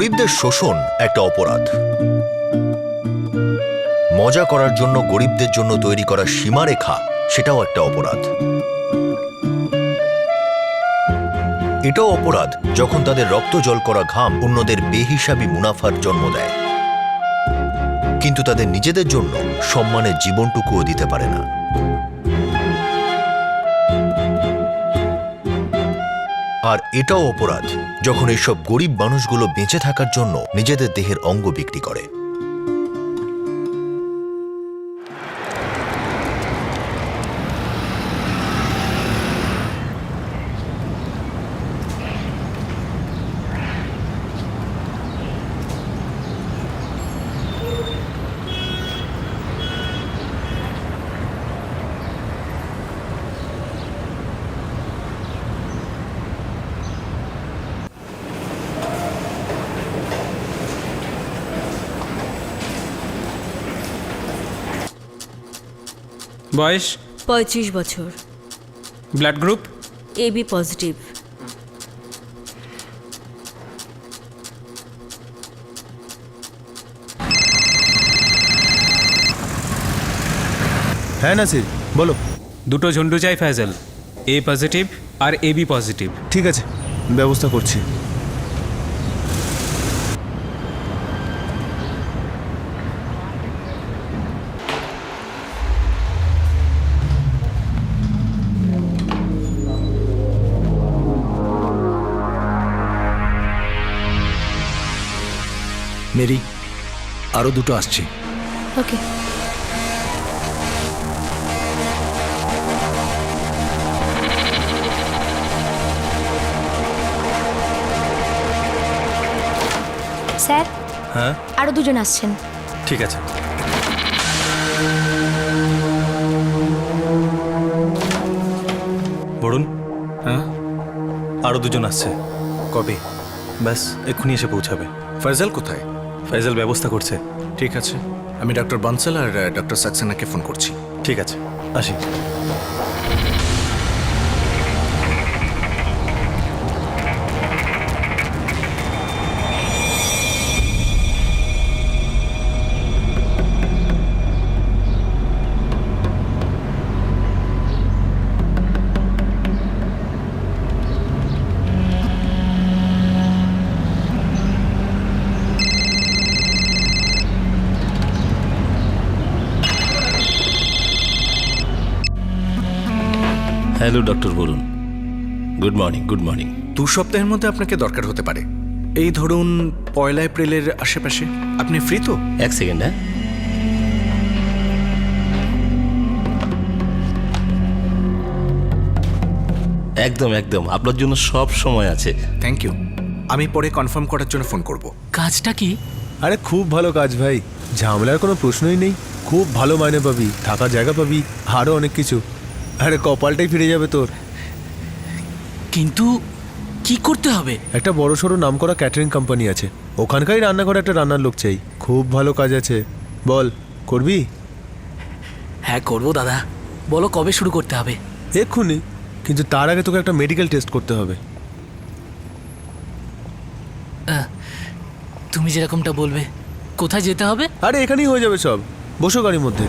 গরিবদের শোষণ একটা অপরাধ। মজা করার জন্য গরিবদের জন্য তৈরি করা সীমারেখা সেটাও একটা অপরাধ। এটাও অপরাধ যখন তাদের রক্ত জল করা ঘাম অন্যদের বেহিসাবি মুনাফার জন্ম দেয়, কিন্তু তাদের নিজেদের জন্য সম্মানের জীবনটুকুও দিতে পারে না। আর এটাও অপরাধ যখন এইসব গরিব মানুষগুলো বেঁচে থাকার জন্য নিজেদের দেহের অঙ্গ বিক্রি করে। বয়স 35 বছর, ব্লাড গ্রুপ এবি পজিটিভ। হ্যাঁ নাসির, বলো। দুটো ঝন্ডু চাই ফয়জল, এ পজিটিভ আর এবি পজিটিভ। ঠিক আছে, ব্যবস্থা করছি। মেরি, আরো দুটো আসছে। ওকে। স্যার, হ্যাঁ আরো দুজন আসছেন। ঠিক আছে। বরুণ, হ্যাঁ, আরো দুজন আসছে। কবে? ব্যাস এক্ষুনি এসে পৌঁছাবে। ফয়জাল কোথায়? ফাইজাল ব্যবস্থা করছে। ঠিক আছে, আমি ডক্টর বানসাল আর ডক্টর সাক্সেনাকে ফোন করছি। ঠিক আছে, আসি। Hello doctor Varun, good morning. Good morning. 2 সপ্তাহের মধ্যে আপনাকে দরকার হতে পারে। এই ধরুন 1 এপ্রিলের আশেপাশে। আপনি ফ্রি তো? এক সেকেন্ড। হ্যাঁ, একদম একদম, আপনার জন্য সব সময় আছে। Thank you. আমি পরে কনফার্ম করার জন্য ফোন করব। কাজটা কি? আরে খুব ভালো কাজ ভাই, ঝামেলার কোনো প্রশ্নই নেই। খুব ভালো মাইনে পাবি, থাকার জায়গা পাবি, আরও অনেক কিছু। আরে কপালটাই ফিরে যাবে তোর। কিন্তু কি করতে হবে? একটা বড় সড়ো নামকরা ক্যাটারিং কোম্পানি আছে, ওখানকারই রান্নাঘরে একটা রান্নার লোক চাই। খুব ভালো কাজ আছে, বল করবি? হ্যাঁ করবো দাদা, বলো কবে শুরু করতে হবে? এক্ষুনি, কিন্তু তার আগে তোকে একটা মেডিকেল টেস্ট করতে হবে। তুমি যেরকমটা বলবে। কোথায় যেতে হবে? আরে এখানেই হয়ে যাবে সব, বসো গাড়ির মধ্যে।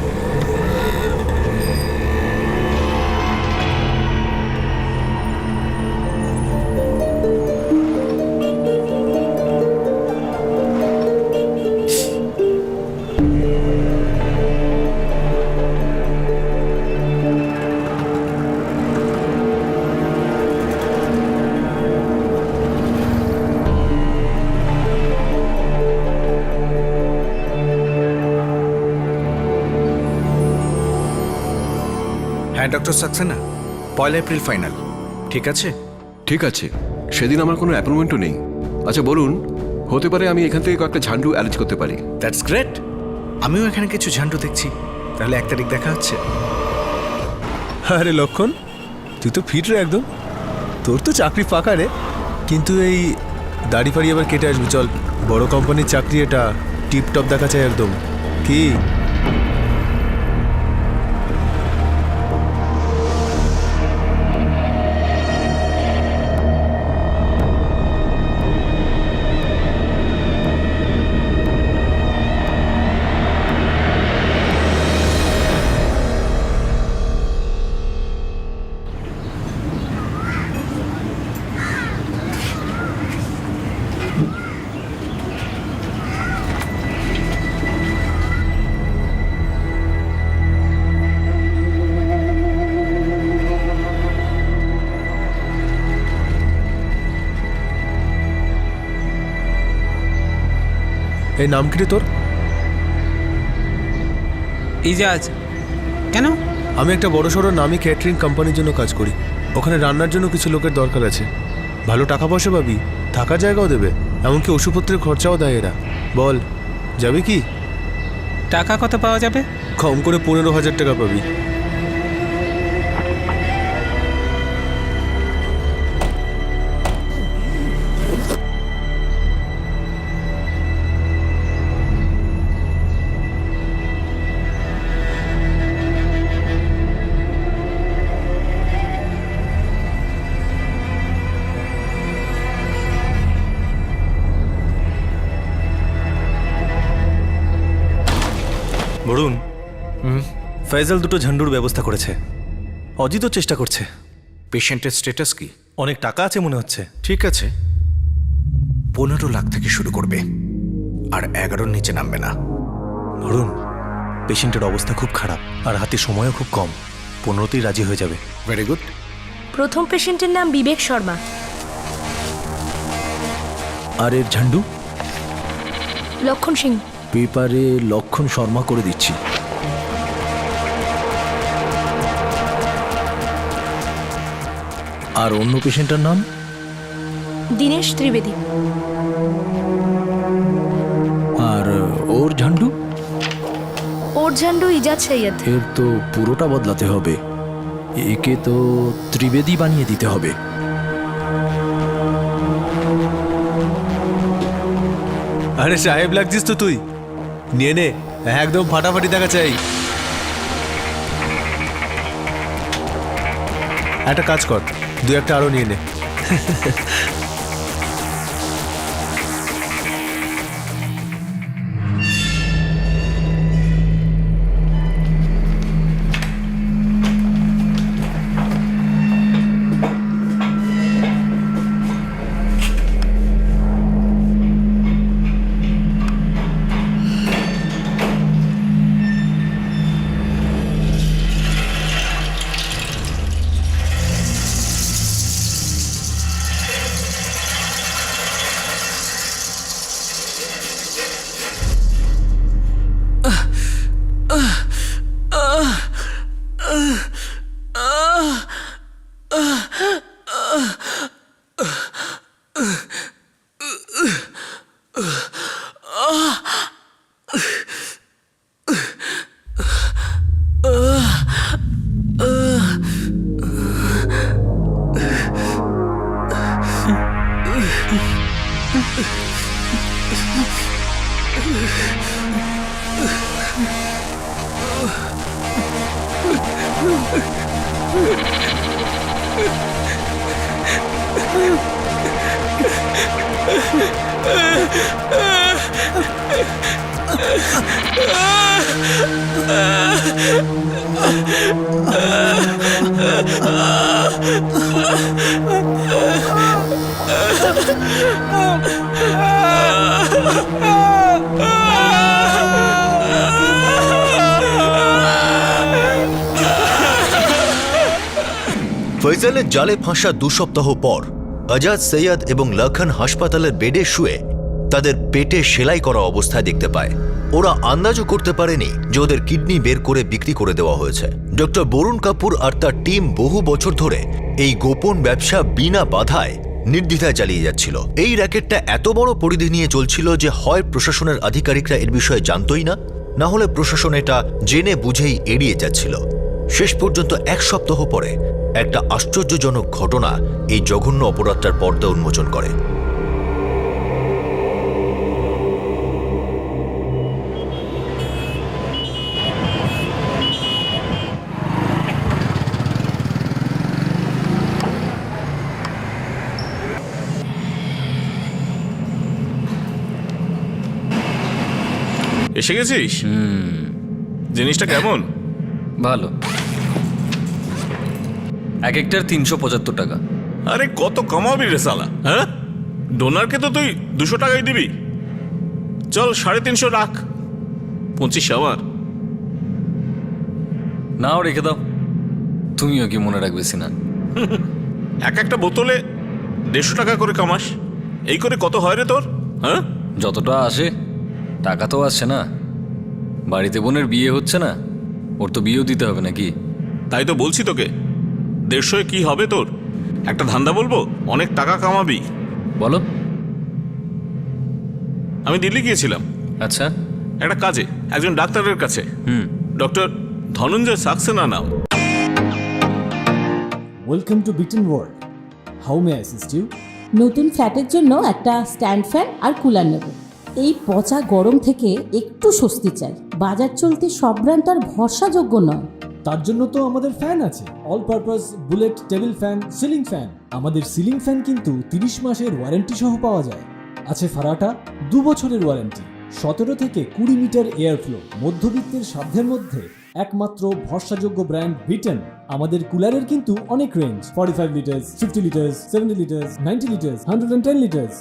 হ্যাঁ ডক্টর সাক্সেনা, 1 এপ্রিল ফাইনাল। ঠিক আছে? ঠিক আছে, সেদিন আমার কোনো অ্যাপয়েন্টমেন্টও নেই। আচ্ছা বলুন, হতে পারে আমি এখান থেকে কয়েকটা ঝান্ডু অ্যারেঞ্জ করতে পারি। That's great. আমিও এখানে কিছু ঝান্ডু দেখছি। তাহলে 1 তারিখ দেখা হচ্ছে। আরে লক্ষণ, তুই তো ফিট রে একদম, তোর তো চাকরি ফাঁকা রে। কিন্তু এই দাড়ি ফাড়ি আবার কেটে আসবি, চল। বড় কোম্পানির চাকরি এটা, টিপটপ দেখা চাই একদম। কি এই নাম কি রে তোর? ইজাজ। কেন? আমি একটা বড়সড় নামী ক্যাটারিং কোম্পানির জন্য কাজ করি। ওখানে রান্নার জন্য কিছু লোকের দরকার আছে। ভালো টাকা পয়সা পাবি, থাকার জায়গাও দেবে, এমনকি ওষুধপত্রের খরচাও দেয় এরা। বল, যাবে কি? টাকা কত পাওয়া যাবে? কম করে 15,000 টাকা পাবি। বরুণ, ফয়সাল দুটো ঝান্ডুর ব্যবস্থা করেছে। অজিতও চেষ্টা করছে। পেশেন্টের স্ট্যাটাস কি? অনেক টাকা আছে মনে হচ্ছে। ঠিক আছে, 15 লাখ থেকে শুরু করবে, আর 11-র নিচে নামবে না। বরুণ, পেশেন্টের অবস্থা খুব খারাপ আর হাতে সময়ও খুব কম। 15তেই রাজি হয়ে যাবে। Very good. প্রথম পেশেন্টের নাম বিবেক শর্মা। আর এর ঝান্ডু? লক্ষণ সিং। পেপারে লক্ষণ শর্মা করে দিচ্ছি। আর অন্য পেশেন্টের নাম? দীনেশ ত্রিবেদী। আর ওর ঝান্ডু? ওর ঝান্ডু ইজাজ সৈয়দ। এর তো পুরোটা বদলাতে হবে, একে তো ত্রিবেদী বানিয়ে দিতে হবে। আরে সাহেব লাগছিস তো তুই, নিয়ে নে, একদম ফাটাফাটি দেখা চাই। একটা কাজ কর, 2-1টা আরো নিয়ে নে। ফয়সালের জালে ফাঁসা 2 সপ্তাহ পর আজাদ সৈয়দ এবং লক্ষণ হাসপাতালের বেডে শুয়ে তাদের পেটে সেলাই করা অবস্থায় দেখতে পায়। ওরা আন্দাজও করতে পারেনি যে ওদের কিডনি বের করে বিক্রি করে দেওয়া হয়েছে। ডক্টর বরুণ কাপুর আর তার টিম বহু বছর ধরে এই গোপন ব্যবসা বিনা বাধায় নির্দ্বিধায় চালিয়ে যাচ্ছিল। এই র্যাকেটটা এত বড় পরিধি নিয়ে চলছিল যে হয় প্রশাসনের আধিকারিকরা এর বিষয়ে জানতই না, না হলে প্রশাসন এটা জেনে বুঝেই এড়িয়ে যাচ্ছিল। শেষ পর্যন্ত 1 সপ্তাহ পরে একটা আশ্চর্যজনক ঘটনা এই জঘন্য অপরাধটার পর্দা উন্মোচন করে। এসে গেছিস? জিনিসটা কেমন? ভালো। এক একটার 375 টাকা। আরে কত কমাবি রে সালা, হ্যাঁ? ডোনারকে তো তুই 200 টাকাই দিবি। চল 350 রাখ, 25 আমার। নাও রেখে দাও, তুমিও কি মনে রাখবে না? এক একটা বোতলে 150 টাকা করে কামাস, এই করে কত হয় রে তোর? হ্যাঁ, যতটা আসে টাকা তো আসছে না, বাড়িতে বোনের বিয়ে হচ্ছে না, ওর তো বিয়েও দিতে হবে নাকি? তাই তো বলছি তোকে, 150 কি হবে তোর? একটা ধান্দা বলবো, অনেক টাকা কামাবি। বলো। আমি দিল্লি গিয়েছিলাম আচ্ছা। একটা কাজে, একজন ডাক্তারের কাছে। ডক্টর ধনঞ্জয় সাক্সেনা নাম। Welcome to Bitten world. How may assist you? নতুন ফ্ল্যাটের জন্য একটা স্ট্যান্ড ফ্যান আর কুলার নেব। এই পচা গরম থেকে একটু স্বস্তি চাই। বাজার চলতে সব ব্র্যান্ড আর ভরসাযোগ্য নয়। তার জন্য তো আমাদের ফ্যান আছে, all purpose bullet table fan, ceiling fan. আমাদের সিলিং ফ্যান কিন্তু 30 মাসের ওয়ারেন্টি সহ পাওয়া যায়। আছে ফারাটা 2 বছরের ওয়ারেন্টি, 17 থেকে 20 মিটার এয়ার ফ্লো, মধ্যবিত্তের সাধ্যের মধ্যে একমাত্র ভরসাযোগ্য ব্র্যান্ড বিটেন। আমাদের কুলারের কিন্তু অনেক range, 45 litres, 50 litres, 70 litres, 90 litres, 110 litres.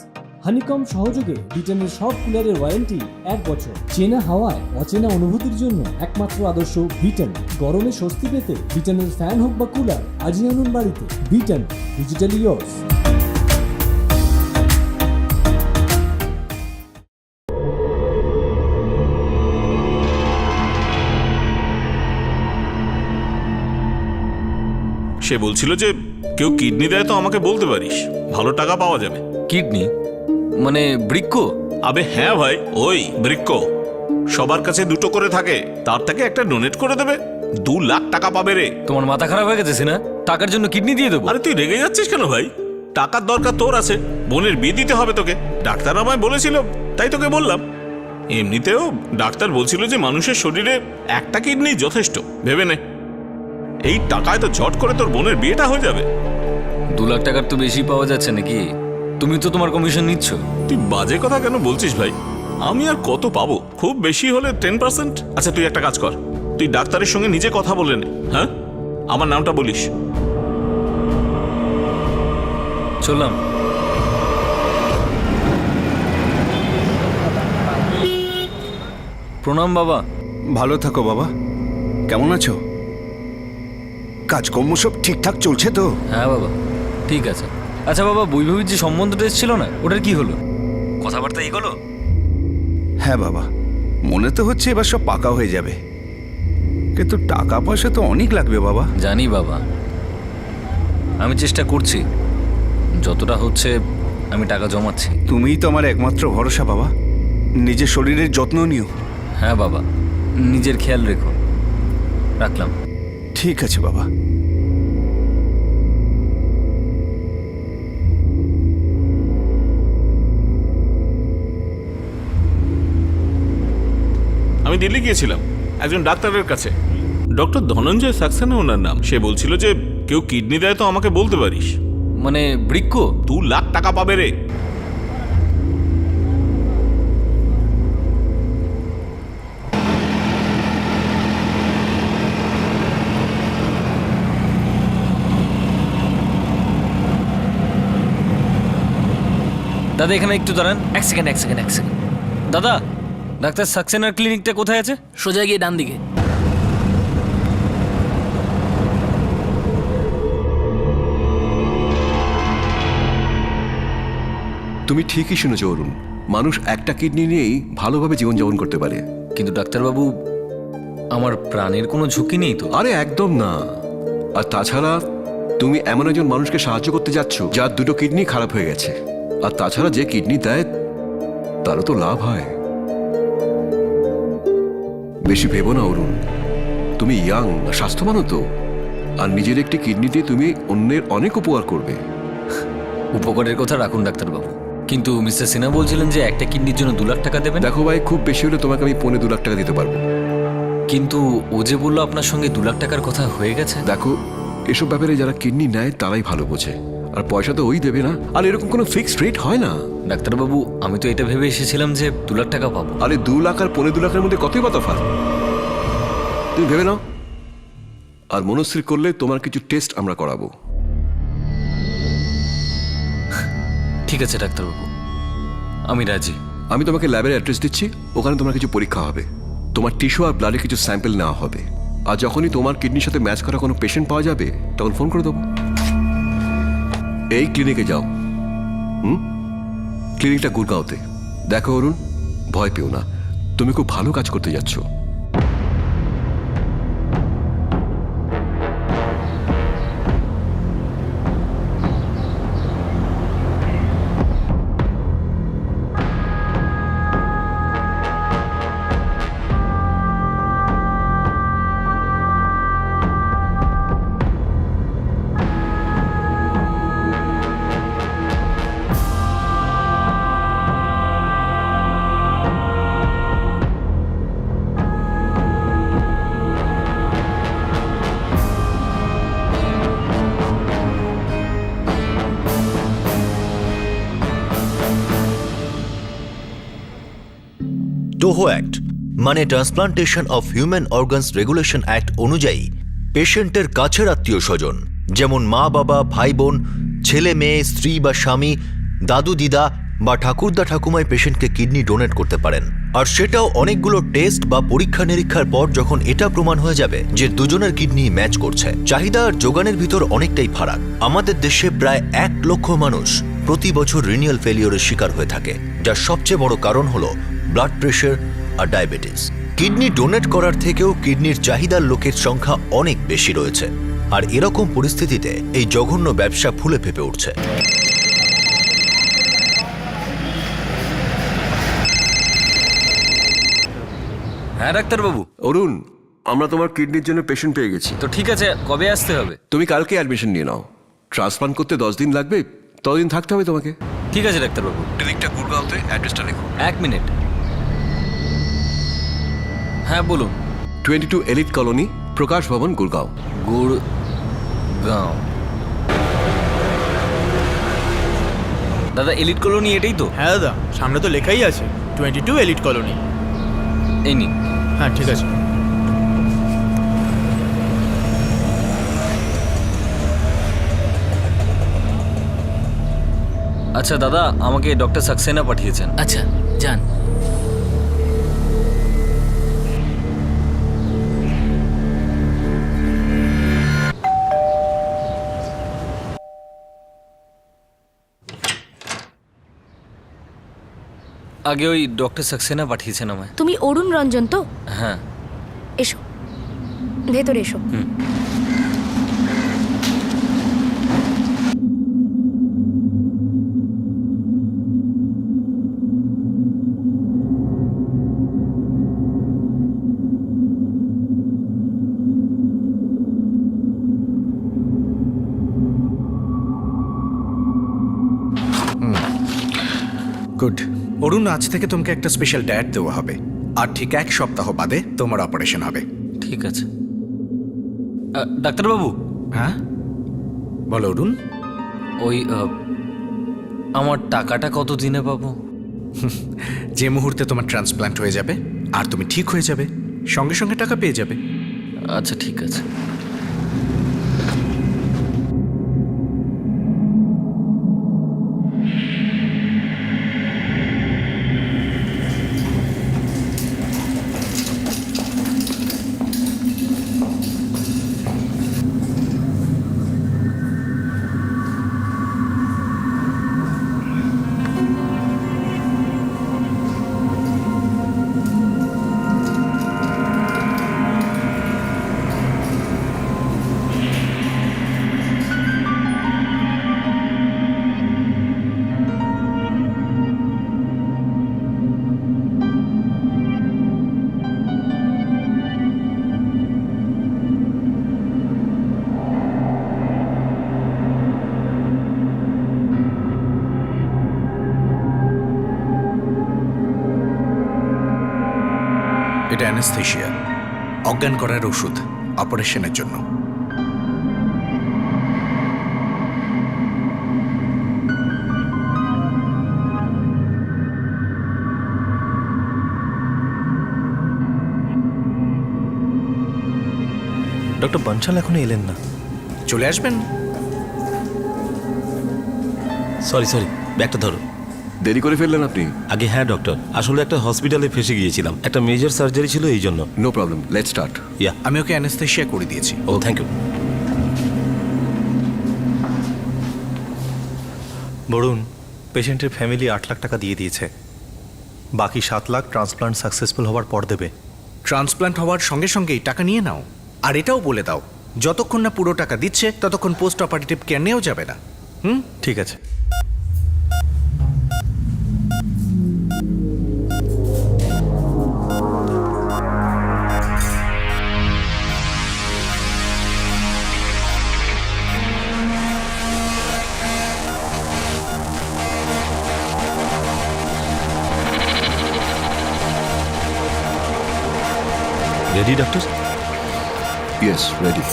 Honeycomb সহযোগে বিটেনের সব কুলারের ওয়ারেন্টি 1 বছর। চেনা হাওয়ায় অচেনা অনুভূতির জন্য একমাত্র আদর্শ বিটেন। গরমে স্বস্তি পেতে বিটেনের ফ্যান হোক বা কুলার, আজই আনুন বাড়িতে। Beaten, digitally yours. সে বলছিল যে কেউ কিডনি দেয় তো আমাকে বলতে পারিস, ভালো টাকা পাওয়া যাবে। কিডনি মানে বৃক্ক? আবে হ্যাঁ ভাই, ওই বৃক্ক। সবার কাছে 2টো করে থাকে, তার থেকে একটা ডোনেট করে দেবে, 2 লাখ টাকা পাবে রে। তোমার মাথা খারাপ হয়ে গেছে না? টাকার জন্য কিডনি দিয়ে দেবো? আরে তুই রেগে যাচ্ছিস কেন ভাই? টাকার দরকার তোর আছে, বোনের বিয়ে দিতে হবে তোকে, ডাক্তার আমায় বলেছিল, তাই তোকে বললাম। এমনিতেও ডাক্তার বলছিল যে মানুষের শরীরে একটা কিডনি যথেষ্ট, ভেবে নে। এই টাকায় তো ঝট করে তোর বোনের বিয়েটা হয়ে যাবে। 2 লাখ টাকার তো বেশি পাওয়া যাচ্ছে নাকি? তুমি তো তোমার কমিশন নিচ্ছ। তুই বাজে কথা কেন বলছিস ভাই? আমি আর কত পাবো? খুব বেশি হলে 10%। আচ্ছা তুই একটা কাজ কর, তুই ডাক্তারের সঙ্গে নিজে কথা বলে নে। হ্যাঁ, আমার নামটা বলিস। চললাম। প্রণাম বাবা। ভালো থাকো বাবা। কেমন আছো? কাজকর্ম সব ঠিকঠাক চলছে তো? হ্যাঁ বাবা, ঠিক আছে। আচ্ছা বাবা, বৈভবীর যে সম্বন্ধটা এসেছিল না, ওটার কি হলো? কথাবার্তা এগোলো? হ্যাঁ বাবা, মনে তো হচ্ছে এবার সব পাকা হয়ে যাবে, কিন্তু টাকা পয়সা তো অনেক লাগবে বাবা। জানি বাবা, আমি চেষ্টা করছি, যতটা হচ্ছে আমি টাকা জমাচ্ছি। তুমিই তো আমার একমাত্র ভরসা বাবা। নিজের শরীরের যত্ন নিও। হ্যাঁ বাবা, নিজের খেয়াল রেখো। রাখলাম। ঠিক আছে বাবা। আমি দিল্লি গিয়েছিলাম একজন ডাক্তারের কাছে, ডক্টর ধনঞ্জয় সাক্সেনা ওনার নাম। সে বলছিল যে কেউ কিডনি দেয় তো আমাকে বলতে পারিস। মানে বৃক্ক? 2 লাখ টাকা পাবে রে। দাদা এখানে একটু দাঁড়ান। এক সেকেন্ড। দাদা, ডাক্তার সাক্সেনার ক্লিনিকটা কোথায় আছে? সোজা গিয়ে ডান দিকে। তুমি ঠিকই শুনেছো অরুণ, মানুষ একটা কিডনি নিয়েই ভালোভাবে জীবনযাপন করতে পারে। কিন্তু ডাক্তারবাবু, আমার প্রাণের কোনো ঝুঁকি নেই তো? আরে একদম না। আর তাছাড়া তুমি এমন একজন মানুষকে সাহায্য করতে যাচ্ছ যার 2টো কিডনি খারাপ হয়ে গেছে। আর তাছাড়া যে কিডনি দেয় তারও তো লাভ হয়। বেশি ভেবো না অরুণ, তুমি ইয়াং, স্বাস্থ্যবানও তো। আর নিজের একটি কিডনি দিয়ে তুমি অন্যের অনেক উপকার করবে। উপকারের কথা রাখুন ডাক্তারবাবু, কিন্তু মিস্টার সিনহা বলছিলেন যে একটা কিডনির জন্য 2 লাখ টাকা দেবেন। দেখো ভাই, খুব বেশি হলে তোমাকে আমি 2.5 লাখ টাকা দিতে পারবো। কিন্তু ও যে বললো আপনার সঙ্গে 2 লাখ টাকার কথা হয়ে গেছে। দেখো, এসব ব্যাপারে যারা কিডনি নেয় তারাই ভালো বোঝে, আর পয়সা তো ওই দেবে না। আর এরকম কোনো ফিক্সড রেট হয় না। ডাক্তারবাবু, আমি তো এটা ভেবে এসেছিলাম যে 2 লাখ টাকা পাবো। আরে 2 লাখ আর 2.5 লাখের মধ্যে কতই বা তফাৎ, তুমি ভেবে নাও। আর মনস্থির করলে তোমার কিছু টেস্ট আমরা করাবো। ঠিক আছে ডাক্তারবাবু, আমি রাজি। আমি তোমাকে ল্যাবের অ্যাড্রেস দিচ্ছি, ওখানে তোমার কিছু পরীক্ষা হবে, তোমার টিস্যু আর ব্লাডে কিছু স্যাম্পল নেওয়া হবে। আর যখনই তোমার কিডনির সাথে ম্যাচ করা কোনো পেশেন্ট পাওয়া যাবে তখন ফোন করে দেবো। এই ক্লিনিকে যাও। ক্লিনিকটা গুরগাঁওতে। দেখো অরুণ, ভয় পেও না, তুমি খুব ভালো কাজ করতে যাচ্ছ। টোহো অ্যাক্ট মানে transplantation of human organs regulation act অনুযায়ী পেশেন্টের কাছের আত্মীয় স্বজন যেমন মা বাবা ভাই বোন ছেলে মেয়ে স্ত্রী বা স্বামী দাদু দিদা বা ঠাকুরদা ঠাকুমায় পেশেন্টকে কিডনি ডোনেট করতে পারেন। আর সেটাও অনেকগুলো টেস্ট বা পরীক্ষা নিরীক্ষার পর যখন এটা প্রমাণ হয়ে যাবে যে দুজনের কিডনি ম্যাচ করছে। চাহিদা আর যোগানের ভিতর অনেকটাই ফারাক। আমাদের দেশে প্রায় 1 লক্ষ মানুষ প্রতি বছর রিনিয়াল ফেলিওরের শিকার হয়ে থাকে, যার সবচেয়ে বড় কারণ হলো ব্লাড প্রেশার আর ডায়াবেটিস। কিডনি ডোনেট করার থেকেও কিডনির চাহিদার লোকের সংখ্যা অনেক বেশি রয়েছে, আর এরকম পরিস্থিতিতে এই জঘন্য ব্যবসা ফুলে ফেপে উঠছে। হ্যাঁ ডাক্তারবাবু। অরুণ, আমরা তোমার কিডনির জন্য পেশেন্ট পেয়ে গেছি। তো ঠিক আছে, কবে আসতে হবে? তুমি কালকে অ্যাডমিশন নিয়ে নাও। ট্রান্সপ্লান্ট করতে 10 দিন লাগবে, ততদিন থাকতে হবে তোমাকে। ঠিক আছে ডাক্তারবাবু। ক্লিনিকটা গুরগাঁওতে, অ্যাড্রেসটা লেখো। 1 মিনিট। হ্যাঁ বলুন। 22 এলিট কলোনি, প্রকাশ ভবন, গুরগাঁও। গুরগাঁও। দাদা এলিট কলোনি এটাই তো? হ্যাঁ দাদা, সামনে তো লেখাই আছে 22 এলিট কলোনি। এই নিন। হ্যাঁ ঠিক আছে। আচ্ছা দাদা, আমাকে ডক্টর সাক্সেনা পাঠিয়েছেন। আচ্ছা যান। আগে ওই ডক্টর সাক্সেনা পাঠিয়েছেন আমায়। তুমি অরুণ রঞ্জন তো? হ্যাঁ। এসো, ভেতরে এসো। গুড। অরুণ, আজ থেকে তোমাকে একটা স্পেশাল ডায়েট দেওয়া হবে, আর ঠিক 1 সপ্তাহ বাদে তোমার অপারেশন হবে। ঠিক আছে ডাক্তারবাবু। হ্যাঁ বলো অরুণ। ওই আমার টাকাটা কত দিনে পাবো? যে মুহূর্তে তোমার ট্রান্সপ্লান্ট হয়ে যাবে আর তুমি ঠিক হয়ে যাবে, সঙ্গে সঙ্গে টাকা পেয়ে যাবে। আচ্ছা ঠিক আছে। এটা অ্যানেস্থেশিয়া, অজ্ঞান করার ওষুধ অপারেশনের জন্য। ডক্টর বানশাল এখনো এলেন না। চলে আসবেন। সরি ব্যাগটা ধরো। দেরি করে ফেললেন আপনি। আগে হ্যাঁ ডক্টর, আসলে একটা হসপিটালে ফেসে গিয়েছিলাম, একটা মেজর সার্জারি ছিল এই জন্য। No problem, let's start. Yeah. আমি ওকে অ্যানেস্থেশিয়া করে দিয়েছি। ও থ্যাংক ইউ। বরুণ, পেশেন্টের ফ্যামিলি 8 লাখ টাকা দিয়ে দিয়েছে। বাকি 7 লাখ ট্রান্সপ্লান্ট সাকসেসফুল হওয়ার পর দেবে। ট্রান্সপ্লান্ট হওয়ার সঙ্গে সঙ্গেই টাকা নিয়ে নাও। আর এটাও বলে দাও, যতক্ষণ না পুরো টাকা দিচ্ছে ততক্ষণ পোস্ট অপারেটিভ কেয়ার নেওয়া যাবে না। ঠিক আছে। Ready doctor? Yes, ready.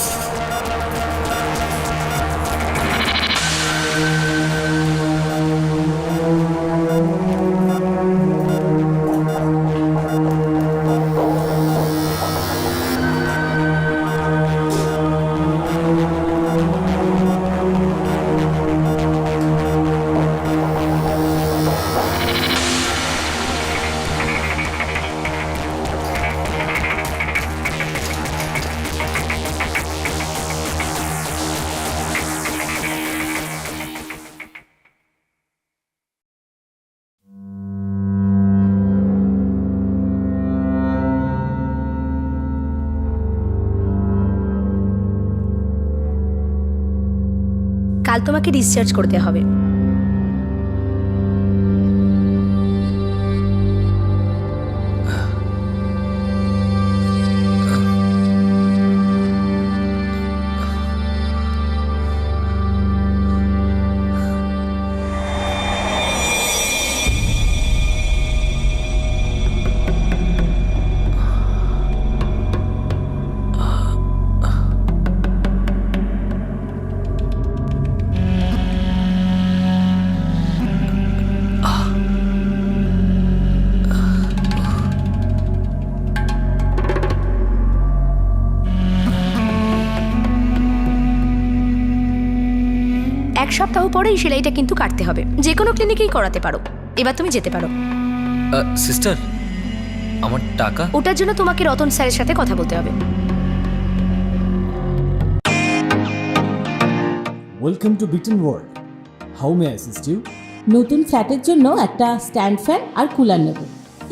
কাল তোমাকে ডিসচার্জ করতে হবে। এক সপ্তাহ পরে এই সেলাইটা কিন্তু কাটতে হবে। যে কোনো ক্লিনিকেই করাতে পারো। এবার তুমি যেতে পারো। সিস্টার, আমার টাকা? ওটার জন্য তোমাকে রতন স্যারের সাথে কথা বলতে হবে। Welcome to Bitten world. How may I assist you? নতুন ফ্ল্যাটের জন্য একটা স্ট্যান্ড ফ্যান আর কুলার নেব।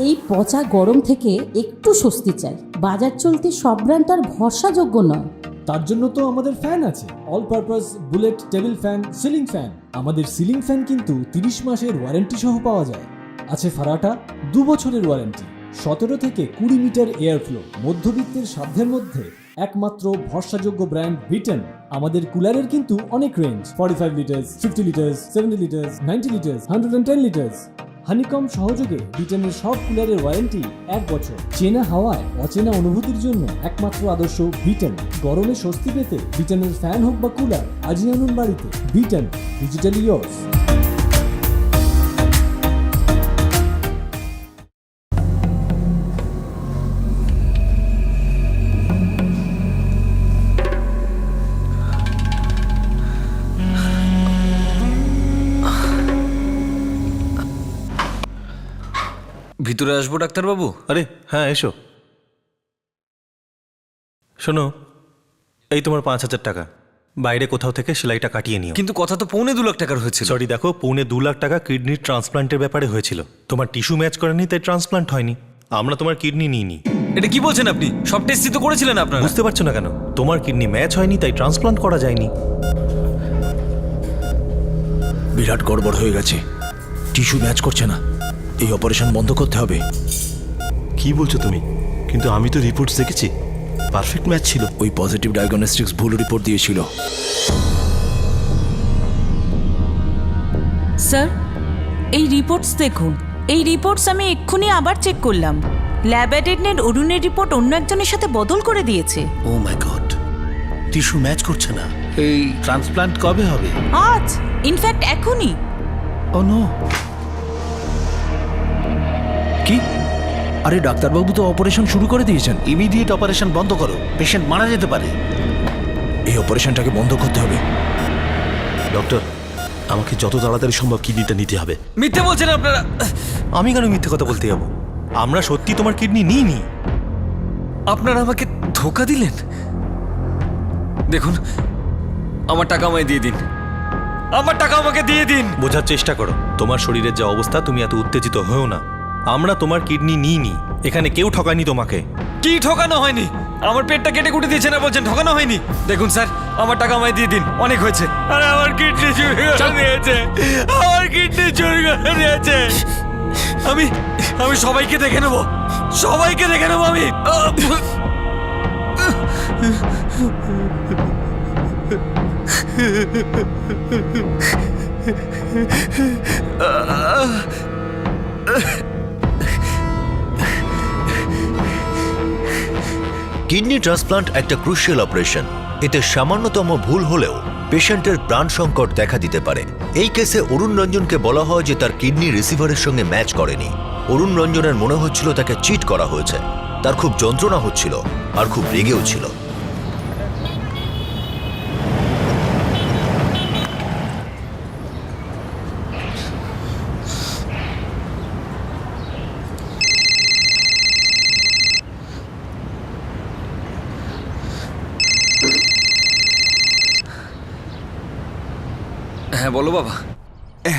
এই পচা গরম থেকে একটু স্বস্তি চাই। বাজার চলতে সব ব্র্যান্ড তো আর ভরসাযোগ্য নয়। তার জন্য তো আমাদের ফ্যান আছে, all purpose bullet table fan, ceiling fan. আমাদের সিলিং ফ্যান কিন্তু 30 মাসের ওয়ারেন্টি সহ পাওয়া যায়। আছে ফারাটা 2 বছরের ওয়ারেন্টি, 17 থেকে 20 মিটার এয়ার ফ্লো, মধ্যবিত্তের সাধ্যের মধ্যে একমাত্র ভরসাযোগ্য ব্র্যান্ড বিটেন। আমাদের কুলারের কিন্তু অনেক range, 45 litres, 50 litres, 70 litres, 90 litres, 110 litres. Honeycomb সহযোগে বিটেনের সব কুলারের ওয়ারেন্টি 1 বছর। চেনা হাওয়ায় অচেনা অনুভূতির জন্য একমাত্র আদর্শ বিটেন। গরমে স্বস্তি পেতে বিটেনের ফ্যান হোক বা কুলার আজই আনুন বাড়িতে। Beaten, digitally yours. ভিতরে আসবো ডাক্তারবাবু? আরে হ্যাঁ, এসো। শোনো, এই তোমার 5,000 টাকা। বাইরে কোথাও থেকে সেলাইটা কাটিয়ে নিও। কিন্তু কথা তো 2.25 লাখ টাকার হয়েছিল। সরি, দেখো, 2.25 লাখ টাকা কিডনির ট্রান্সপ্লান্টের ব্যাপারে হয়েছিল। তোমার টিস্যু ম্যাচ করেনি তাই ট্রান্সপ্লান্ট হয়নি। আমরা তোমার কিডনি নিইনি। এটা কি বলছেন আপনি? সব টেস্টই তো করেছিলেন আপনারা। বুঝতে পারছো না কেন? তোমার কিডনি ম্যাচ হয়নি তাই ট্রান্সপ্লান্ট করা যায়নি। বিরাট গড়বড় হয়ে গেছে, টিস্যু ম্যাচ করছে না। এই অপারেশন বন্ধ করতে হবে। কি বলছো তুমি? কিন্তু আমি তো রিপোর্টস দেখেছি, পারফেক্ট ম্যাচ ছিল। ওই পজিটিভ ডায়াগনস্টিক্স ভুল রিপোর্ট দিয়েছিল। স্যার, এই রিপোর্টস দেখুন। এই রিপোর্টস আমি এক্ষুনি আবার চেক করলাম। ল্যাব অ্যাটেন্ডেন্ট অরুণের রিপোর্ট অন্য একজনের সাথে বদল করে দিয়েছে। ও মাই গড, টিস্যু ম্যাচ করছে না। এই ট্রান্সপ্লান্ট কবে হবে? আজ, ইনফ্যাক্ট এখনই। ও নো। কি? আরে ডাক্তারবাবু তো অপারেশন শুরু করে দিয়েছেন। ইমিডিয়েট অপারেশন বন্ধ করো, পেশেন্ট মারা যেতে পারে। এই অপারেশনটাকে বন্ধ করতে হবে। ডক্টর, আমাকে যত তাড়াতাড়ি সম্ভব কিডনিটা নিতে হবে। মিথ্যে বলছেন আপনারা। আমি কেন মিথ্যে কথা বলতে যাবো? আমরা সত্যি তোমার কিডনি নিইনি। আপনারা আমাকে ধোকা দিলেন। দেখুন, আমার টাকা আমায় দিয়ে দিন। আমার টাকা আমাকে দিয়ে দিন। বোঝার চেষ্টা করো, তোমার শরীরের যা অবস্থা, তুমি এত উত্তেজিত হও না। আমরা তোমার কিডনি নিইনি, এখানে কেউ ঠকায়নি তোমাকে। কি ঠকানো হয়নি? আমার পেটটা কেটে কুটে দিয়েছে না বলছেন ঠকানো হয়নি? দেখুন স্যার, আমার টাকা আমায় দিয়ে দিন, অনেক হয়েছে। আরে আমার কিডনি চুরি করে নিয়েছে, আমার কিডনি চুরি করে নিয়েছে। আমি আমি সবাইকে দেখে নেবো, সবাইকে দেখে নেবো আমি। কিডনি ট্রান্সপ্লান্ট একটা ক্রুশিয়াল অপারেশন। এতে সামান্যতম ভুল হলেও পেশেন্টের প্রাণ সংকট দেখা দিতে পারে। এই কেসে অরুণ রঞ্জনকে বলা হয় যে তার কিডনি রিসিভারের সঙ্গে ম্যাচ করেনি। অরুণ রঞ্জনের মনে হচ্ছিল তাকে চিট করা হয়েছে। তার খুব যন্ত্রণা হচ্ছিল আর খুব রেগেও ছিল। হ্যাঁ বলো বাবা।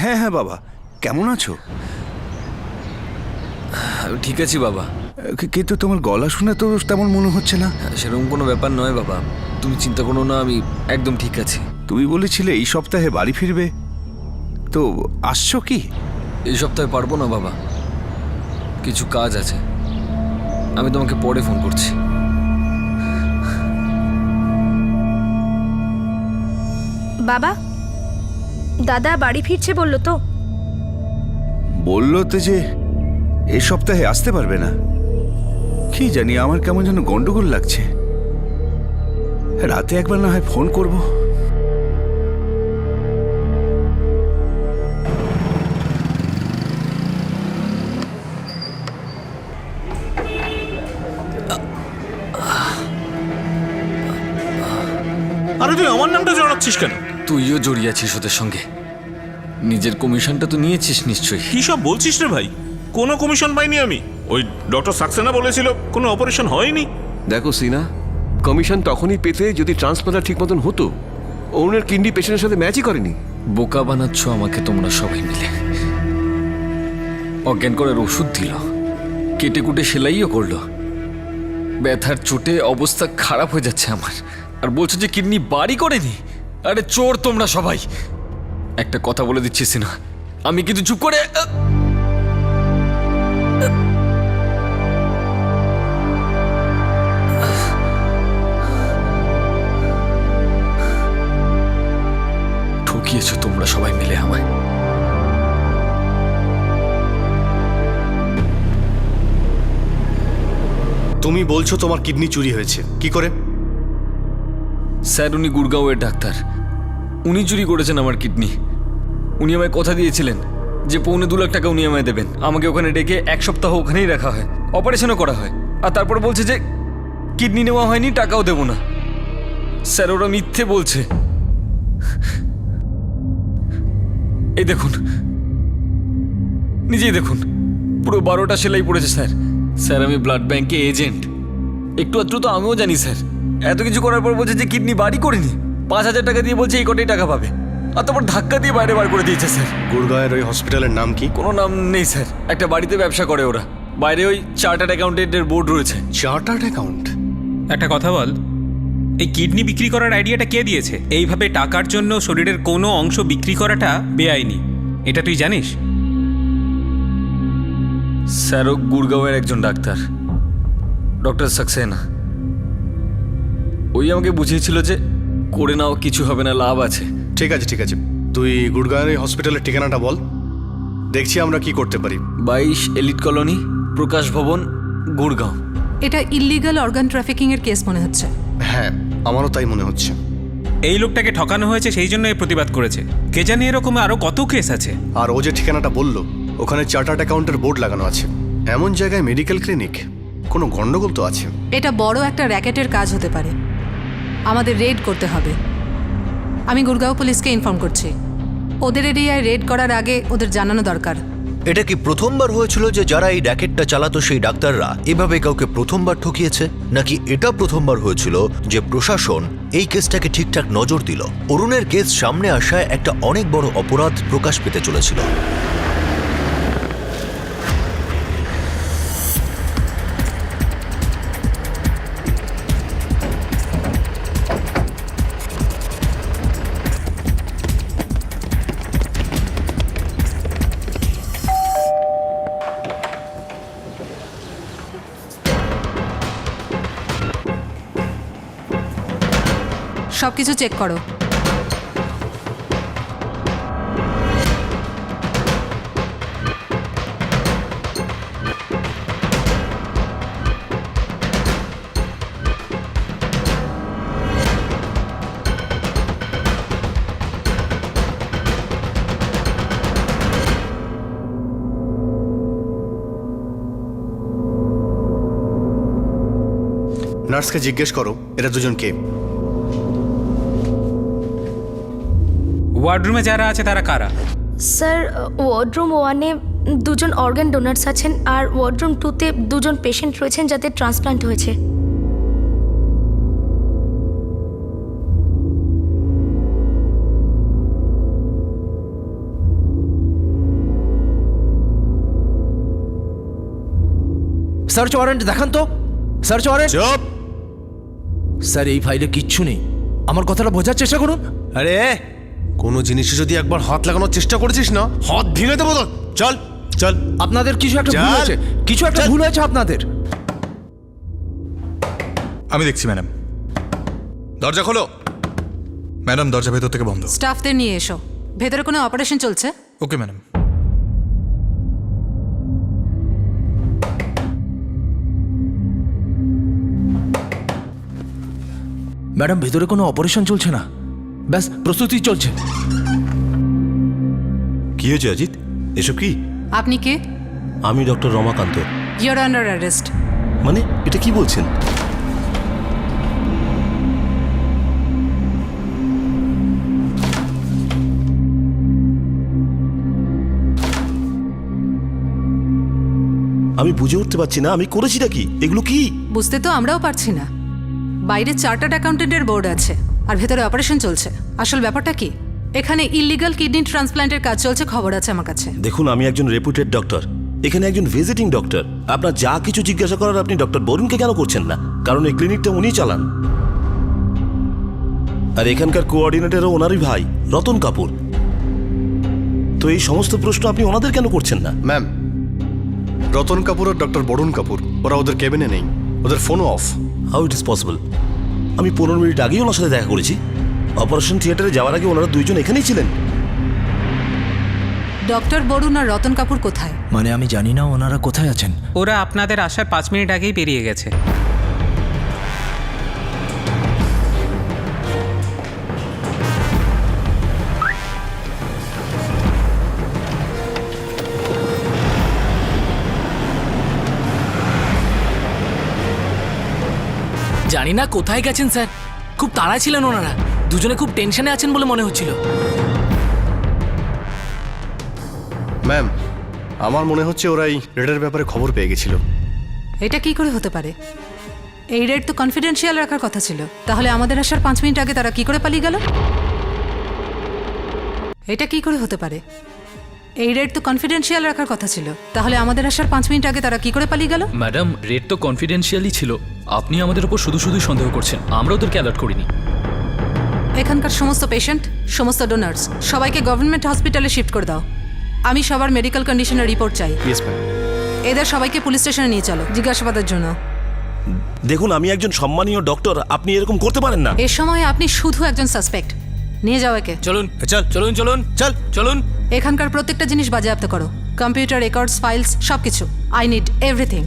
হ্যাঁ হ্যাঁ বাবা, কেমন আছো? ঠিক আছি বাবা। কিন্তু তোমার গলা শুনে তো তেমন মনে হচ্ছে না। সেরকম কোনো ব্যাপার নয় বাবা, তুমি চিন্তা করো না, আমি একদম ঠিক আছি। তুমি বলেছিলে এই সপ্তাহে বাড়ি ফিরবে, তো আসছো কি? এই সপ্তাহে পারবো না বাবা, কিছু কাজ আছে। আমি তোমাকে পরে ফোন করছি। বাবা, দাদা বাড়ি ফিরছে বললো তো? বললো তো যে এই সপ্তাহে আসতে পারবে না। কি জানি, আমার কেমন যেন গন্ডগোল লাগছে। রাতে একবার না হয় ফোন করব। আরে তুই আমার নামটা জড়াচ্ছিস কেন? তুইও জড়িয়ে আছিস ওদের সঙ্গে। নিজের কমিশনটা তো নিয়েছিস নিশ্চয়ই। কি সব বলছিস রে ভাই? কোনো কমিশন পাইনি আমি। ওই ডক্টর সাক্সেনা বলেছিল কোনো অপারেশন হয়নি। দেখো সিনা, কমিশন তখনই পেতে যদি ট্রান্সপ্লান্টটা ঠিক মতন হতো। অরুণের কিডনি পেশেন্টের সাথে ম্যাচই করেনি। বোকা বানাচ্ছ আমাকে তোমরা সবাই মিলে। অজ্ঞান করার ওষুধ দিল, কেটে কুটে সেলাইও করলো। ব্যথার চোটে অবস্থা খারাপ হয়ে যাচ্ছে আমার, আর বলছো যে কিডনি বাড়ি করেনি। আরে চোর তোমরা সবাই। একটা কথা বলে দিচ্ছি সিনা, আমি কিন্তু চুপ করে ঠকিয়েছো তোমরা সবাই মিলে আমায়। তুমি বলছো তোমার কিডনি চুরি হয়েছে, কি করে? স্যার, উনি গুড়গাঁওয়ের ডাক্তার, উনি চুরি করেছেন আমার কিডনি। উনি আমায় কথা দিয়েছিলেন যে 2.25 লাখ টাকা উনি আমায় দেবেন। আমাকে ওখানে ডেকে 1 সপ্তাহ ওখানেই রাখা হয়, অপারেশনও করা হয়। আর তারপর বলছে যে কিডনি নেওয়া হয়নি, টাকাও দেবো না। স্যার, ওরা মিথ্যে বলছে। এই দেখুন, নিজেই দেখুন, পুরো 12টা সেলাই পড়েছে স্যার। স্যার, আমি ব্লাড ব্যাংকে এজেন্ট, একটু আধটু তো আমিও জানি স্যার। এত কিছু করার পর বলছে যে কিডনি বাড়ি করিনি। 5,000 টাকা দিয়ে বলছে এই কটাই টাকা পাবে, আর তারপর ধাক্কা দিয়ে বাইরে বার করে দিয়েছে স্যার। গুড়গাঁয়ের ওই হসপিটালের নাম কি? কোনো নাম নেই স্যার, একটা বাড়িতে ব্যবসা করে ওরা। বাইরে ওই চার্টার্ড অ্যাকাউন্টেন্টের বোর্ড রয়েছে। Chartered account? একটা কথা বল, এই কিডনি বিক্রি করার আইডিয়াটা কে দিয়েছে? এইভাবে টাকার জন্য শরীরের কোনো অংশ বিক্রি করাটা বেআইনি, এটা তুই জানিস? স্যার, ও গুড়গাঁওয়ের একজন ডাক্তার, ডক্টর সাক্সেনা। ওই আমাকে বুঝিয়েছিল যে করে নাও, কিছু হবে না, লাভ আছে। ঠিক আছে ঠিক আছে, তুই গুড়গাঁয়ের এই হসপিটালের ঠিকানাটা বল, দেখছি আমরা কি করতে পারি। 22 এলিট কলোনি, প্রকাশ ভবন, গুড়গাঁও। এটা ইল্লিগাল অর্গান ট্রাফিকিং এর কেস মনে হচ্ছে। হ্যাঁ, আমারও তাই মনে হচ্ছে। এই লোকটাকে ঠকানো হয়েছে, সেই জন্য এই প্রতিবাদ করেছে। কে জানে এরকম আরো কত কেস আছে। আর ও যে ঠিকানাটা বললো, ওখানে চার্টার্ড অ্যাকাউন্টের বোর্ড লাগানো আছে। এমন জায়গায় মেডিকেল ক্লিনিক, কোনো গন্ডগোল তো আছে। এটা বড় একটা র্যাকেটের কাজ হতে পারে, আমাদের রেড করতে হবে। আমি গুড়গাঁও পুলিশকে ইনফর্ম করছি। ওদের এরিয়ায় রেড করার আগে ওদের জানানো দরকার। এটা কি প্রথমবার হয়েছিল যে যারা এই র্যাকেটটা চালাতো সেই ডাক্তাররা এভাবে কাউকে প্রথমবার ঠকিয়েছে, নাকি এটা প্রথমবার হয়েছিল যে প্রশাসন এই কেসটাকে ঠিকঠাক নজর দিল? অরুণের কেস সামনে আসায় একটা অনেক বড় অপরাধ প্রকাশ পেতে চলেছিল। সব কিছু চেক করো। নার্সকে জিজ্ঞেস করো এরা দুজন কে। ওয়ার্ডরুমে যারা আছে তারা কারা? স্যার, ওয়ার্ডরুম 1-এ 2জন অর্গান ডোনার্স আছেন আর ওয়ার্ডরুম 2-তে 2জন পেশেন্ট রয়েছেন যাদের ট্রান্সপ্লান্ট হয়েছে। সার্চ ওয়ারেন্ট দেখান তো, সার্চ ওয়ারেন্ট। চুপ! স্যার এই ফাইলে কিচ্ছু নেই, আমার কথাটা বোঝার চেষ্টা করুন। আরে কোনো জিনিসে যদি একবার হাত লাগানোর চেষ্টা করেছিস না, হাত ভেঙে দেবো তোর। চল চল। আপনাদের কিছু একটা ভুল চল। হয়েছে, কিছু একটা ভুল হয়েছে আপনাদের। আমি দেখছি ম্যাডাম। দরজা খোলো। ম্যাডাম দরজা ভেতর থেকে বন্ধ। স্টাফদের নিয়ে এসো, ভেতরে কোনো অপারেশন চলছে। Okay madam. ম্যাডাম ভেতরে কোনো অপারেশন চলছে না, ব্যাস প্রস্তুতি চলছে। কি হয়েছে অজিত, এসব কি? আপনি কে? আমি doctor Ramakanta. Your under arrest. মানে এটা কি বলছেন? আমি বুঝে উঠতে পারছি না আমি করেছিটা কি, এগুলো কি? বুঝতে তো আমরাও পারছি না। বাইরে চার্টার্ড অ্যাকাউন্টেন্টের বোর্ড আছে আর ভেতরে অপারেশন চলছে। আসল ব্যাপারটা কি? এখানে ইলিগাল কিডনি ট্রান্সপ্ল্যান্টের কাজ চলছে, খবর আছে আমার কাছে। দেখুন আমি একজন রেপুটেড ডক্টর, এখানে একজন ভিজিটিং ডক্টর। আপনার যা কিছু জিজ্ঞাসা করার আপনি ডক্টর বরুণকে কেন করছেন না? কারণ এই ক্লিনিকটা উনিই চালান। আর এখানকার কোঅর্ডিনেটরও ওনারই ভাই রতন কাপুর। তো এই সমস্ত প্রশ্ন আপনি ওনাদের কেন করছেন না? ম্যাম, রতন কাপুর আর ডক্টর বরুণ কাপুর ওরা ওদের কেবিনে নেই, ওদের ফোনও of. How it is possible? আমি 15 মিনিট আগেই ওনার সাথে দেখা করেছি। অপারেশন থিয়েটারে যাওয়ার আগে ওনারা দুইজন এখানেই ছিলেন। ডক্টর বরুণ আর রতন কাপুর কোথায়? মানে আমি জানি না ওনারা কোথায় আছেন। ওরা আপনাদের আসার 5 মিনিট আগেই বেরিয়ে গেছে। জানি না কোথায় গেছেন স্যার, খুব তাড়ায় ছিলেন ওনারা, দুজনে খুব টেনশনে আছেন বলে মনে হচ্ছিল। ম্যাম, আমার মনে হচ্ছে ওরা এই রেডের ব্যাপারে খবর পেয়ে গেছিল। এটা কি করে হতে পারে? এই রেড তো কনফিডেন্সিয়াল রাখার কথা ছিল, তাহলে আমাদের আসার 5 মিনিট আগে তারা কি করে পালিয়ে গেল? এটা কি করে হতে পারে? এই রেড তো কনফিডেন্সিয়াল রাখার কথা ছিল, তাহলে আমাদের আসার 5 মিনিট আগে তারা কি করে পালিয়ে গেল? ম্যাডাম রেড তো কনফিডেন্সিয়ালই ছিল, আপনি আমাদের উপর শুধু শুধুই সন্দেহ করছেন, আমরা ওদেরকে অ্যালার্ট করিনি। এখানকার সমস্ত পেশেন্ট, সমস্ত ডোনার্স সবাইকে গভর্নমেন্ট হসপিটালে শিফট করে দাও। আমি সবার মেডিকেল কন্ডিশনের রিপোর্ট চাই। Yes ma'am. এদের সবাইকে পুলিশ স্টেশনে নিয়ে চলো জিজ্ঞাসাবাদের জন্য। দেখুন আমি একজন সম্মানীয় ডক্টর, আপনি এরকম করতে পারেন না। এ সময় আপনি শুধু একজন সাসপেক্ট। নিয়ে যাও একে। চলুন চল চলুন চলুন চল চলুন। এখানকার প্রত্যেকটা জিনিস বাজেয়াপ্ত করো, কম্পিউটার, রেকর্ডস, ফাইলস সবকিছু। I need everything.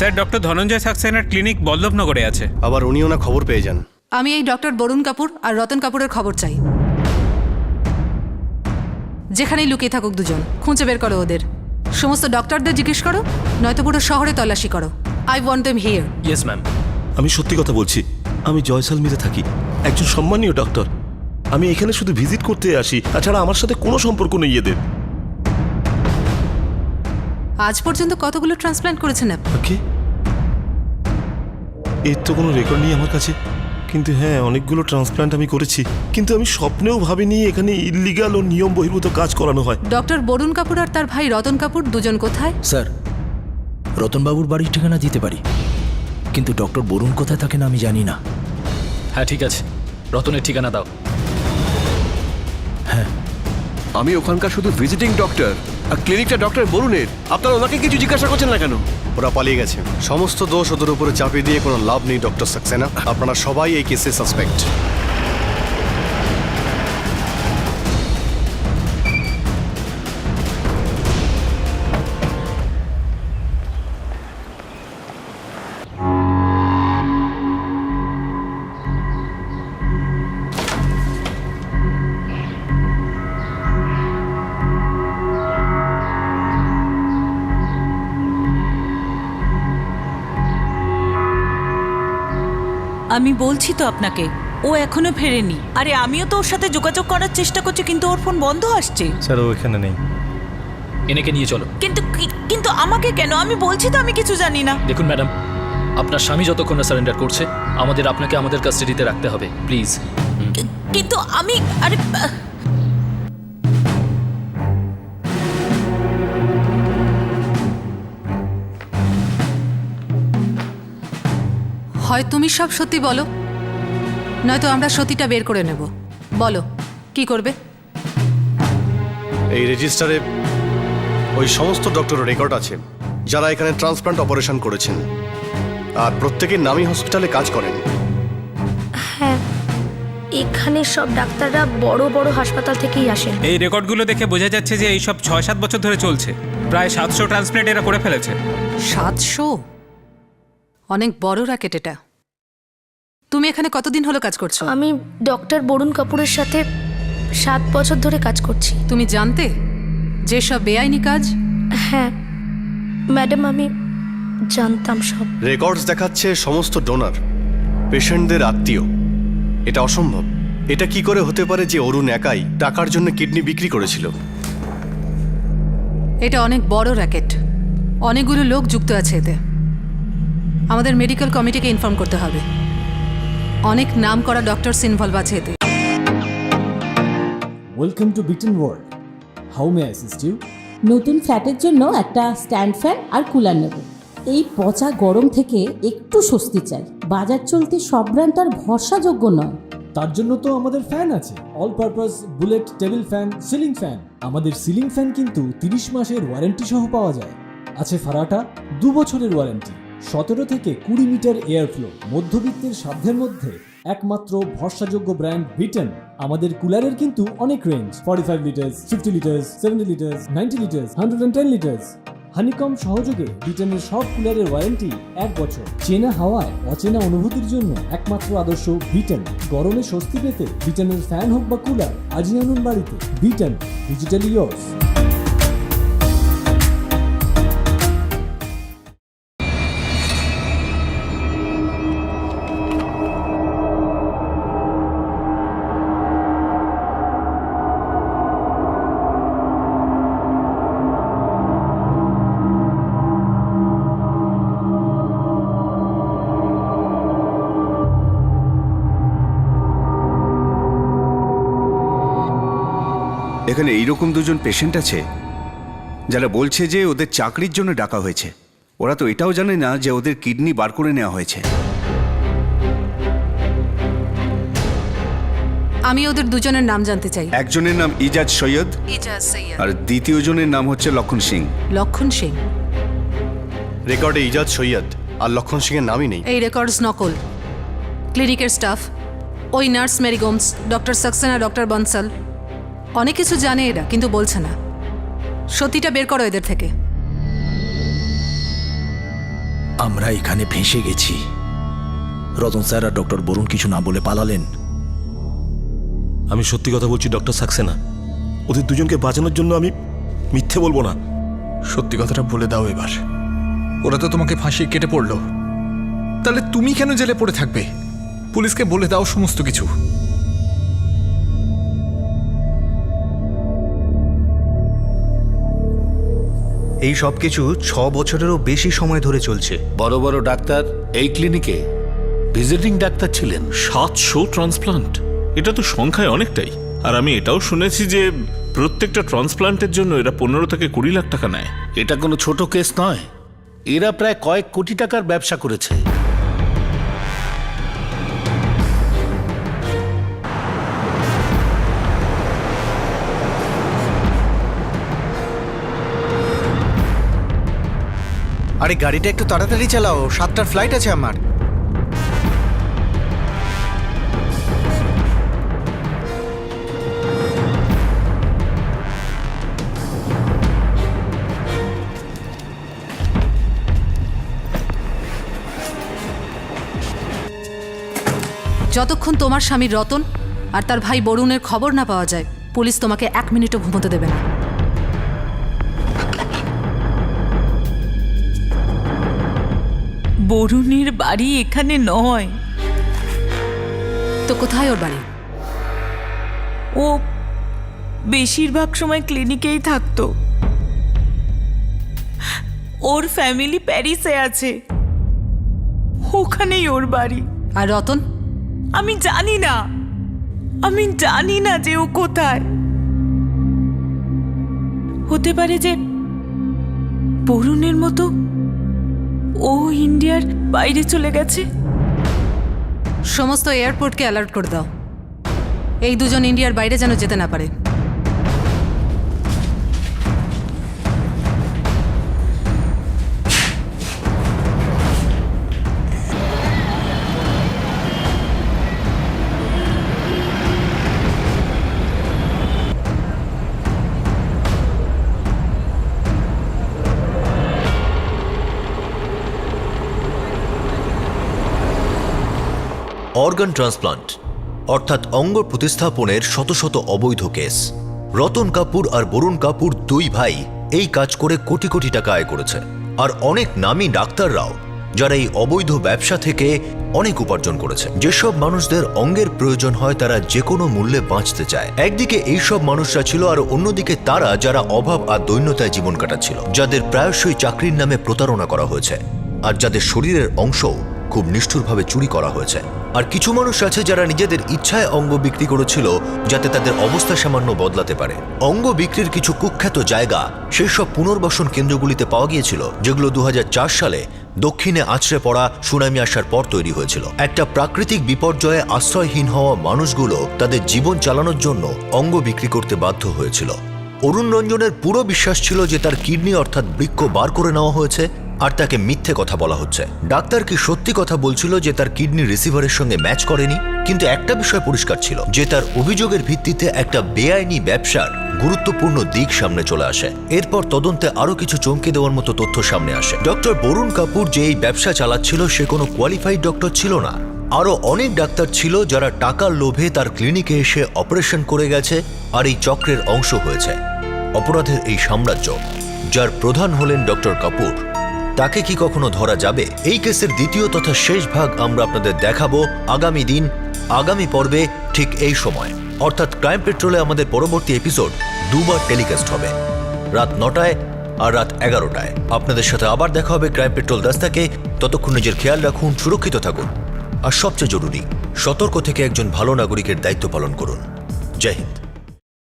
Sir, doctor Dhananjay সাক্সেনার ক্লিনিক বল্লভনগরে আছে। আবার উনিও না খবর পেয়ে যান। আমি এই ডক্টর বরুণ কাপুর আর রতন কাপুরের খবর চাই। যেখানেই লুকিয়ে থাকুক দুজন, খুঁজে বের করো ওদের। সমস্ত ডক্টরদের জিজ্ঞেস করো, নয়তো পুরো শহরে তল্লাশি করো। I want them here. Yes ma'am. আমি সত্যি কথা বলছি, আমি জয়সালমীরে থাকি, একজন সম্মানীয় ডক্টর। আমি এখানে শুধু ভিজিট করতে আসি, তাছাড়া আমার সাথে কোনো সম্পর্ক নেই এদের। আজ পর্যন্ত কতগুলো ট্রান্সপ্ল্যান্ট করেছেন আপনি? ওকে, এর তো কোনো রেকর্ড নেই আমার কাছে, কিন্তু হ্যাঁ অনেকগুলো ট্রান্সপ্ল্যান্ট আমি করেছি। কিন্তু আমি স্বপ্নেও ভাবিনি এখানে ইলিগাল ও নিয়ম বহির্ভূত কাজ করানো হয়। ডক্টর বরুণ কাপুর আর তার ভাই রতন কাপুর দুজন কোথায়? স্যার, রতনবাবুর বাড়ির ঠিকানা দিতে পারি, কিন্তু ডক্টর বরুণ কোথায় থাকেন আমি জানি না। হ্যাঁ ঠিক আছে, রতনের ঠিকানা দাও। হ্যাঁ, আমি ওখানকার শুধু ভিজিটিং ডক্টর, আর ক্লিনিকটা ডক্টর বরুণের। আপনারা ওনাকে কিছু জিজ্ঞাসা করছেন না কেন? ওরা পালিয়ে গেছে, সমস্ত দোষ ওদের উপরে চাপিয়ে দিয়ে কোনো লাভ নেই ডক্টর সাক্সেনা। আপনারা সবাই এই কেসে সাসপেক্ট। আমি বলছি তো আপনাকে, ও এখনো ফেরেনি। আরে আমিও তো ওর সাথে যোগাযোগ করার চেষ্টা করছি, কিন্তু ওর ফোন বন্ধ আসছে। স্যার ও এখানে নেই। এনেকে নিয়ে চলো। কিন্তু আমাকে কেন? আমি বলছি তো আমি কিছু জানি না। দেখুন ম্যাডাম, আপনার স্বামী যতক্ষণ না সারেন্ডার করছে, আমাদের আপনাকে আমাদের কাস্টাডিতে রাখতে হবে, প্লিজ। কিন্তু আমি আরে হয় তুমি সব সত্যি বলো, নয়তো আমরা সত্যিটা বের করে নেব। বলো কি করবে? এই রেজিস্টারে ওই সমস্ত ডক্টরের রেকর্ড আছে যারা এখানে ট্রান্সপ্লান্ট অপারেশন করেছেন, আর প্রত্যেকের নামী হসপিটালে কাজ করেন। হ্যাঁ, এখানে সব ডাক্তাররা বড় বড় হাসপাতাল থেকেই আসেন। এই রেকর্ডগুলো দেখে বোঝা যাচ্ছে যে এইসব 6-7 বছর ধরে চলছে। প্রায় 700 ট্রান্সপ্ল্যান্ট এরা করে ফেলেছে। 700? অনেক বড় র্যাকেট এটা। তুমি এখানে কতদিন হলো কাজ করছো? আমি ডক্টর বরুণ কাপুরের সাথে 7 বছর ধরে কাজ করছি। তুমি জানতে যে সব বেআইনি কাজ? হ্যাঁ ম্যাডাম, আমি জানতাম সব। রেকর্ডস দেখাচ্ছে সমস্ত ডোনার পেশেন্টদের আত্মীয়। এটা অসম্ভব। এটা কি করে হতে পারে যে অরুণ একাই টাকার জন্য কিডনি বিক্রি করেছিল? এটা অনেক বড় র্যাকেট, অনেকগুলো লোক যুক্ত আছে এতে। আমাদের মেডিকেল কমিটিকে ইনফর্ম করতে হবে। অনেক নাম করা ডক্টরস ইনভলভ আছে এতে। Welcome to Bitten world. How may I assist you? নতুন ফ্ল্যাটের জন্য একটা স্ট্যান্ড ফ্যান আর কুলার নেব। এই পচা গরম থেকে একটু স্বস্তি চাই। বাজার চলতে সব ব্র্যান্ড আর ভরসাযোগ্য নয়। তার জন্য তো আমাদের ফ্যান আছে, all purpose bullet table fan, ceiling fan. আমাদের সিলিং ফ্যান কিন্তু 30 মাসের ওয়ারেন্টি সহ পাওয়া যায়। আছে ফারাটা 2 বছরের ওয়ারেন্টি, 17 থেকে 20 মিটার এয়ার ফ্লো। মধ্যবিত্তের সাধ্যের মধ্যে একমাত্র ভরসাযোগ্য ব্র্যান্ড বিটেন। আমাদের কুলারের কিন্তু অনেক range, 45 litres, 50 litres, 70 litres, 90 litres, 110 litres. Honeycomb সহযোগে বিটেনের সব কুলারের ওয়ারেন্টি 1 বছর। চেনা হাওয়ায় অচেনা অনুভূতির জন্য একমাত্র আদর্শ বিটেন। গরমে স্বস্তি পেতে বিটেনের ফ্যান হোক বা কুলার, আজই আনুন বাড়িতে। Beaten, digitally yours. এখানে এইরকম দুজন পেশেন্ট আছে যারা বলছে যে ওদের চাকরির জন্য ডাকা হয়েছে। ওরা তো এটাও জানে না যে ওদের কিডনি বার করে নেওয়া হয়েছে। আমি ওদের দুজনের নাম জানতে চাই। একজনের নাম ইজাজ সৈয়দ, আর দ্বিতীয় জনের নাম হচ্ছে লক্ষণ সিং। লক্ষণ সিং? রেকর্ডে ইজাজ সৈয়দ আর লক্ষণ সিং এর নামই নেই। এই রেকর্ডস নকল। ক্লিনিকের স্টাফ, ওই nurse Mary Gomes, doctor Saxena, doctor Bansal, অনেক কিছু জানে এরা, কিন্তু বলছে না। সত্যিটা বের করো এদের থেকে। আমরা এখানে ফেঁসে গেছি। রতন স্যার আর ডক্টর বরুণ কিছু না বলে পালালেন। আমি সত্যি কথা বলছি ডক্টর সাক্সেনা, ওদের দুজনকে বাঁচানোর জন্য আমি মিথ্যে বলবো না। সত্যি কথাটা বলে দাও এবার। ওরা তো তোমাকে ফাঁসিয়ে কেটে পড়লো, তাহলে তুমি কেন জেলে পড়ে থাকবে? পুলিশকে বলে দাও সমস্ত কিছু। এই সব কিছু 6 বছরেরও বেশি সময় ধরে চলছে। বড় বড় ডাক্তার এই ক্লিনিকে ভিজিটিং ডাক্তার ছিলেন। 700 ট্রান্সপ্লান্ট, এটা তো সংখ্যায় অনেকটাই। আর আমি এটাও শুনেছি যে প্রত্যেকটা ট্রান্সপ্লান্টের জন্য এরা 15 থেকে 20 লাখ টাকা নেয়। এটা কোনো ছোট কেস নয়, এরা প্রায় কয়েক কোটি টাকার ব্যবসা করেছে। আরে গাড়িটা একটু তাড়াতাড়ি চালাও, 7টার ফ্লাইট আছে আমার। যতক্ষণ তোমার স্বামী রতন আর তার ভাই বরুণের খবর না পাওয়া যায়, পুলিশ তোমাকে 1 মিনিটও ঘুমোতে দেবে না। বরুণের বাড়ি এখানে নয়। তো কোথায় ওর বাড়ি? ও বেশিরভাগ সময় ক্লিনিকেই থাকতো। ওর ফ্যামিলি প্যারিসে আছে, ওখানেই ওর বাড়ি। আর রতন? আমি জানি না যে ও কোথায়। হতে পারে যে বরুণের মতো ও ইন্ডিয়ার বাইরে চলে গেছে। সমস্ত এয়ারপোর্টকে অ্যালার্ট করে দাও, এই দুজন ইন্ডিয়ার বাইরে যেন যেতে না পারে। অর্গান ট্রান্সপ্লান্ট অর্থাৎ অঙ্গ প্রতিস্থাপনের শত শত অবৈধ কেস। রতন কাপুর আর বরুণ কাপুর দুই ভাই এই কাজ করে কোটি কোটি টাকা আয় করেছে। আর অনেক নামী ডাক্তাররাও যারা এই অবৈধ ব্যবসা থেকে অনেক উপার্জন করেছে। যেসব মানুষদের অঙ্গের প্রয়োজন হয় তারা যে কোনো মূল্যে বাঁচতে চায়। একদিকে এইসব মানুষরা ছিল আর অন্যদিকে তারা যারা অভাব আর দৈন্যতায় জীবন কাটাচ্ছিল, যাদের প্রায়শই চাকরির নামে প্রতারণা করা হয়েছে আর যাদের শরীরের অংশও খুব নিষ্ঠুরভাবে চুরি করা হয়েছে। আর কিছু মানুষ আছে যারা নিজেদের ইচ্ছায় অঙ্গ বিক্রি করেছিল যাতে তাদের অবস্থা সামান্য বদলাতে পারে। অঙ্গ বিক্রির কিছু কুখ্যাত জায়গা সেই সব পুনর্বাসন কেন্দ্রগুলিতে পাওয়া গিয়েছিল, যেগুলো 2004 সালে দক্ষিণে আছড়ে পড়া সুনামি আসার পর তৈরি হয়েছিল। একটা প্রাকৃতিক বিপর্যয়ে আশ্রয়হীন হওয়া মানুষগুলো তাদের জীবন চালানোর জন্য অঙ্গ বিক্রি করতে বাধ্য হয়েছিল। অরুণ রঞ্জনের পুরো বিশ্বাস ছিল যে তার কিডনি অর্থাৎ বৃক্ক বার করে নেওয়া হয়েছে আর তাকে মিথ্যে কথা বলা হচ্ছে। ডাক্তার কি সত্যি কথা বলছিল যে তার কিডনি রিসিভারের সঙ্গে ম্যাচ করেনি? কিন্তু একটা বিষয় পরিষ্কার ছিল যে তার অভিযোগের ভিত্তিতে একটা বেআইনি ব্যবসার গুরুত্বপূর্ণ দিক সামনে চলে আসে। এরপর তদন্তে আরো কিছু চমকে দেওয়ার মতো তথ্য সামনে আসে। ডক্টর বরুণ কাপুর যে এই ব্যবসা চালাচ্ছিল সে কোনো কোয়ালিফাইড ডক্টর ছিল না। আরো অনেক ডাক্তার ছিল যারা টাকার লোভে তার ক্লিনিকে এসে অপারেশন করে গেছে আর এই চক্রের অংশ হয়েছে। অপরাধের এই সাম্রাজ্য, যার প্রধান হলেন ডক্টর কাপুর, তাকে কি কখনো ধরা যাবে? এই কেসের দ্বিতীয় তথা শেষ ভাগ আমরা আপনাদের দেখাবো আগামী দিন, আগামী পর্বে ঠিক এই সময়, অর্থাৎ ক্রাইম পেট্রোলে আমাদের পরবর্তী এপিসোড দুবার টেলিকাস্ট হবে, রাত 9টায় আর রাত 11টায়। আপনাদের সাথে আবার দেখা হবে ক্রাইম পেট্রোল 10 থেকে। ততক্ষণ নিজের খেয়াল রাখুন, সুরক্ষিত থাকুন আর সবচেয়ে জরুরি, সতর্ক থেকে একজন ভালো নাগরিকের দায়িত্ব পালন করুন। জয় হিন্দ।